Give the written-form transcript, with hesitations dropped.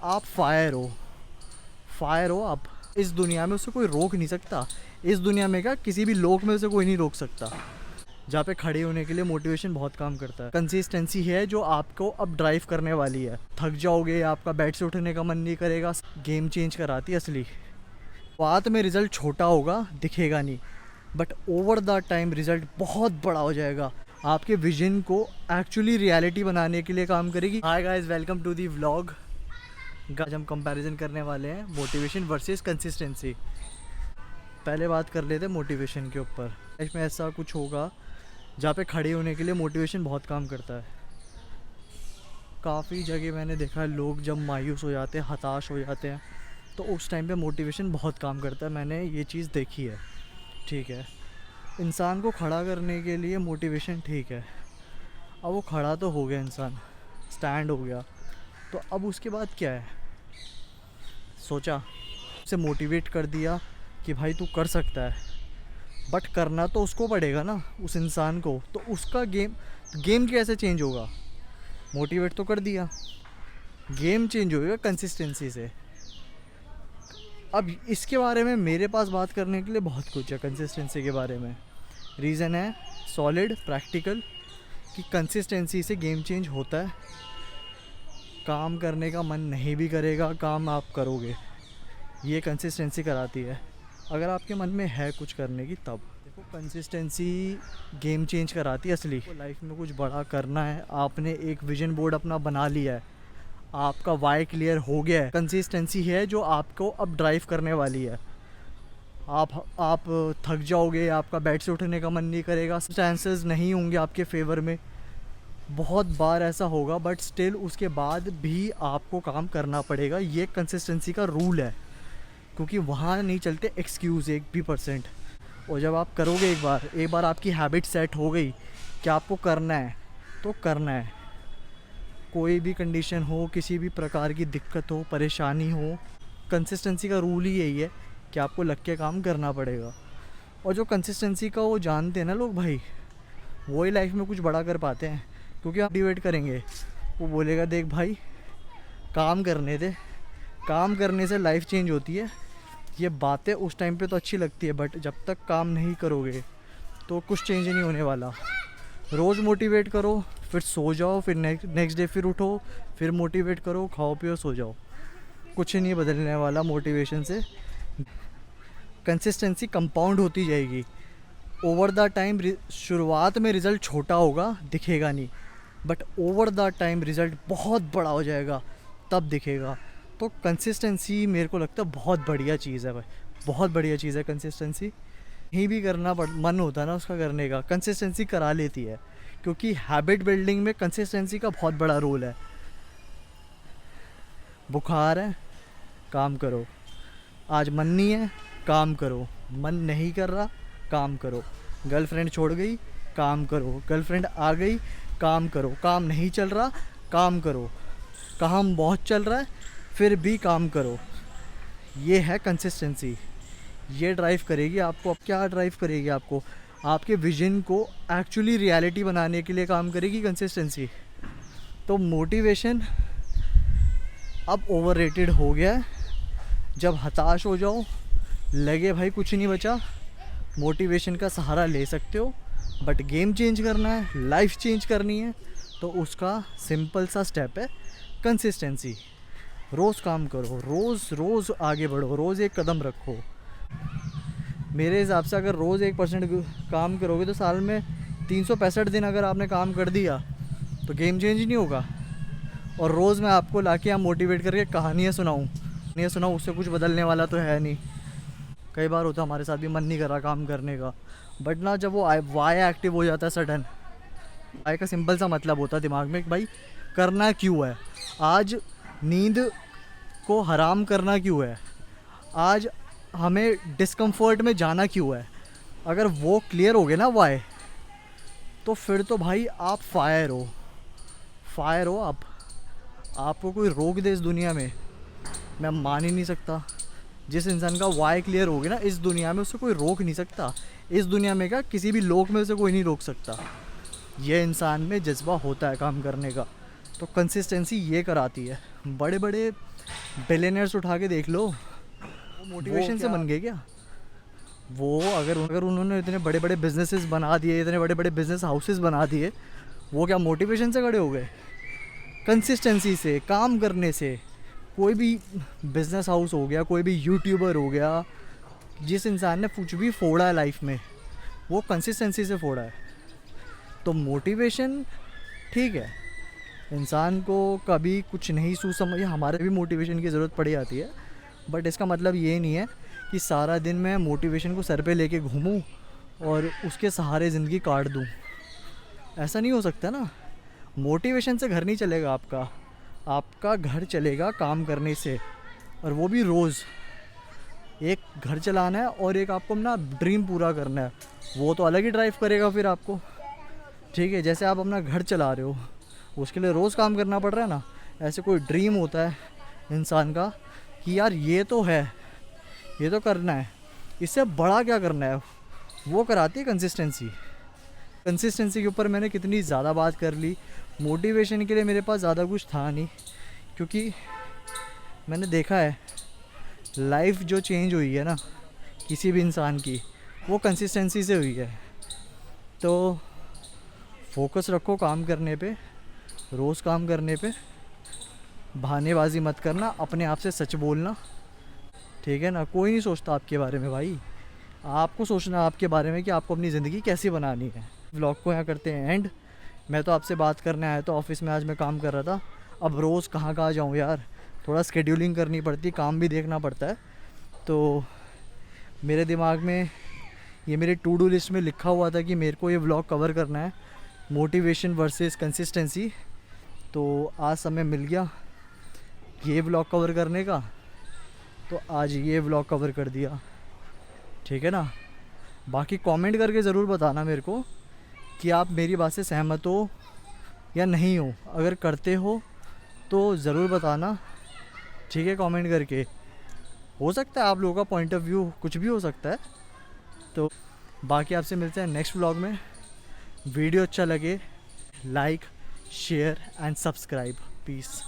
आप फायर हो आप। इस दुनिया में उसे कोई रोक नहीं सकता। इस दुनिया में क्या, किसी भी लोक में उसे कोई नहीं रोक सकता। जहाँ पे खड़े होने के लिए मोटिवेशन बहुत काम करता है। कंसिस्टेंसी है जो आपको अब ड्राइव करने वाली है। थक जाओगे, आपका बेड से उठने का मन नहीं करेगा, गेम चेंज कराती है असली। बात में रिजल्ट छोटा होगा, दिखेगा नहीं, but over the time result बहुत बड़ा हो जाएगा। आपके विजन को एक्चुअली रियलिटी बनाने के लिए काम करेगी। Hi guys, welcome to the vlog. आज हम कंपैरिजन करने वाले हैं मोटिवेशन वर्सेस कंसिस्टेंसी। पहले बात कर लेते हैं मोटिवेशन के ऊपर। इसमें ऐसा कुछ होगा जहाँ पे खड़े होने के लिए मोटिवेशन बहुत काम करता है। काफ़ी जगह मैंने देखा है, लोग जब मायूस हो जाते हैं, हताश हो जाते हैं, तो उस टाइम पे मोटिवेशन बहुत काम करता है। मैंने ये चीज़ देखी है। ठीक है, इंसान को खड़ा करने के लिए मोटिवेशन ठीक है। अब वो खड़ा तो हो गया, इंसान स्टैंड हो गया, तो अब उसके बाद क्या है? सोचा, उसे मोटिवेट कर दिया कि भाई तू कर सकता है, बट करना तो उसको पड़ेगा ना, उस इंसान को। तो उसका गेम कैसे चेंज होगा? मोटिवेट तो कर दिया, गेम चेंज होएगा कंसिस्टेंसी से। अब इसके बारे में मेरे पास बात करने के लिए बहुत कुछ है कंसिस्टेंसी के बारे में। रीज़न है सॉलिड, प्रैक्टिकल, कि कंसिस्टेंसी से गेम चेंज होता है। काम करने का मन नहीं भी करेगा, काम आप करोगे, ये कंसिस्टेंसी कराती है। अगर आपके मन में है कुछ करने की, तब देखो कंसिस्टेंसी गेम चेंज कराती है असली। तो लाइफ में कुछ बड़ा करना है, आपने एक विजन बोर्ड अपना बना लिया है, आपका वाई क्लियर हो गया है। कंसिस्टेंसी है जो आपको अब ड्राइव करने वाली है। आप थक जाओगे, आपका बेड से उठने का मन नहीं करेगा, चांसेस नहीं होंगे आपके फेवर में। बहुत बार ऐसा होगा, बट स्टिल उसके बाद भी आपको काम करना पड़ेगा। ये कंसिस्टेंसी का रूल है, क्योंकि वहाँ नहीं चलते एक्सक्यूज़ एक भी परसेंट। और जब आप करोगे, एक बार आपकी हैबिट सेट हो गई कि आपको करना है, तो करना है। कोई भी कंडीशन हो, किसी भी प्रकार की दिक्कत हो, परेशानी हो, कंसिस्टेंसी का रूल ही यही है कि आपको लग के काम करना पड़ेगा। और जो कंसिस्टेंसी का वो जानते हैं ना लोग भाई, वही लाइफ में कुछ बड़ा कर पाते हैं। क्योंकि आप डिबेट करेंगे, वो बोलेगा देख भाई काम करने दे, काम करने से लाइफ चेंज होती है। ये बातें उस टाइम पे तो अच्छी लगती है, बट जब तक काम नहीं करोगे तो कुछ चेंज नहीं होने वाला। रोज़ मोटिवेट करो, फिर सो जाओ, फिर नेक्स्ट डे फिर उठो, फिर मोटिवेट करो, खाओ पियो सो जाओ, कुछ नहीं बदलने वाला मोटिवेशन से। कंसिस्टेंसी कंपाउंड होती जाएगी ओवर द टाइम। शुरुआत में रिज़ल्ट छोटा होगा, दिखेगा नहीं, but over the time result बहुत बड़ा हो जाएगा, तब दिखेगा। तो कंसिस्टेंसी मेरे को लगता है बहुत बढ़िया चीज़ है भाई, बहुत बढ़िया चीज़ है कंसिस्टेंसी। नहीं भी करना मन होता है ना उसका करने का, कंसिस्टेंसी करा लेती है। क्योंकि हैबिट बिल्डिंग में कंसिस्टेंसी का बहुत बड़ा रोल है। बुखार है, काम करो। आज मन नहीं है, काम करो। मन नहीं कर रहा, काम करो। गर्लफ्रेंड छोड़ गई, काम करो। गर्लफ्रेंड आ गई, काम करो। काम नहीं चल रहा, काम करो। काम बहुत चल रहा है, फिर भी काम करो। ये है कंसिस्टेंसी, ये ड्राइव करेगी आपको। अब क्या ड्राइव करेगी आपको? आपके विजन को एक्चुअली रियलिटी बनाने के लिए काम करेगी कंसिस्टेंसी। तो मोटिवेशन अब ओवररेटेड हो गया है। जब हताश हो जाओ, लगे भाई कुछ नहीं बचा, मोटिवेशन का सहारा ले सकते हो। बट गेम चेंज करना है, लाइफ चेंज करनी है, तो उसका सिंपल सा स्टेप है कंसिस्टेंसी। रोज़ काम करो, रोज़ आगे बढ़ो, रोज़ एक कदम रखो। मेरे हिसाब से अगर रोज़ 1% काम करोगे, तो साल में 365 दिन अगर आपने काम कर दिया, तो गेम चेंज नहीं होगा। और रोज़ मैं आपको लाके यहाँ मोटिवेट करके कहानियाँ सुनाऊँ, उससे कुछ बदलने वाला तो है नहीं। कई बार होता है हमारे साथ भी, मन नहीं कर रहा काम करने का, बट ना जब वो वाई एक्टिव हो जाता है सडन, वाई का सिंपल सा मतलब होता है दिमाग में कि भाई करना क्यों है, आज नींद को हराम करना क्यों है, आज हमें डिस्कम्फर्ट में जाना क्यों है। अगर वो क्लियर हो गए ना वाई, तो फिर तो भाई आप फायर हो आप। आपको कोई रोक दे इस दुनिया में, मैं मान ही नहीं सकता। जिस इंसान का वाई क्लियर हो गया ना, इस दुनिया में उसे कोई रोक नहीं सकता। इस दुनिया में क्या, किसी भी लोक में उसे कोई नहीं रोक सकता। ये इंसान में जज्बा होता है काम करने का। तो कंसिस्टेंसी ये कराती है। बड़े बड़े बिलियनर्स उठा के देख लो, वो मोटिवेशन से बन गए क्या? वो अगर उन्होंने इतने बड़े बड़े बिजनेसेस बना दिए, इतने बड़े बड़े बिजनेस हाउसेस बना दिए, वो क्या मोटिवेशन से खड़े हो गए? कंसिस्टेंसी से, काम करने से। कोई भी बिजनेस हाउस हो गया, कोई भी यूट्यूबर हो गया, जिस इंसान ने कुछ भी फोड़ा है लाइफ में, वो कंसिस्टेंसी से फोड़ा है। तो मोटिवेशन ठीक है, इंसान को कभी कुछ नहीं समझ, हमारे भी मोटिवेशन की ज़रूरत पड़ जाती है, बट इसका मतलब ये नहीं है कि सारा दिन मैं मोटिवेशन को सर पे लेके घूमूं और उसके सहारे ज़िंदगी काट दूं। ऐसा नहीं हो सकता ना। मोटिवेशन से घर नहीं चलेगा आपका, आपका घर चलेगा काम करने से, और वो भी रोज़। एक घर चलाना है और एक आपको अपना ड्रीम पूरा करना है, वो तो अलग ही ड्राइव करेगा फिर आपको। ठीक है, जैसे आप अपना घर चला रहे हो, उसके लिए रोज़ काम करना पड़ रहा है ना, ऐसे कोई ड्रीम होता है इंसान का कि यार ये तो है, ये तो करना है, इससे बड़ा क्या करना है, वो कराती है कंसिस्टेंसी। कंसिस्टेंसी के ऊपर मैंने कितनी ज़्यादा बात कर ली। मोटिवेशन के लिए मेरे पास ज़्यादा कुछ था नहीं, क्योंकि मैंने देखा है लाइफ जो चेंज हुई है ना किसी भी इंसान की, वो कंसिस्टेंसी से हुई है। तो फोकस रखो काम करने पे, रोज़ काम करने पे, बहानेबाजी मत करना, अपने आप से सच बोलना। ठीक है ना, कोई नहीं सोचता आपके बारे में भाई, आपको सोचना आपके बारे में कि आपको अपनी ज़िंदगी कैसी बनानी है। व्लॉग को यहाँ करते हैं एंड। मैं तो आपसे बात करने आया था ऑफिस में, आज मैं काम कर रहा था। अब रोज़ कहाँ कहाँ जाऊँ यार, थोड़ा स्केड्यूलिंग करनी पड़ती, काम भी देखना पड़ता है। तो मेरे दिमाग में ये मेरे टू डू लिस्ट में लिखा हुआ था कि मेरे को ये व्लॉग कवर करना है, मोटिवेशन वर्सेस कंसिस्टेंसी। तो आज समय मिल गया ये व्लॉग कवर करने का, तो आज ये व्लॉग कवर कर दिया। ठीक है ना, बाकी कमेंट करके ज़रूर बताना मेरे को कि आप मेरी बात से सहमत हो या नहीं हो। अगर करते हो तो ज़रूर बताना, ठीक है, कमेंट करके। हो सकता है आप लोगों का पॉइंट ऑफ व्यू कुछ भी हो सकता है। तो बाकी आपसे मिलते हैं नेक्स्ट व्लॉग में। वीडियो अच्छा लगे like, share and subscribe. Piece.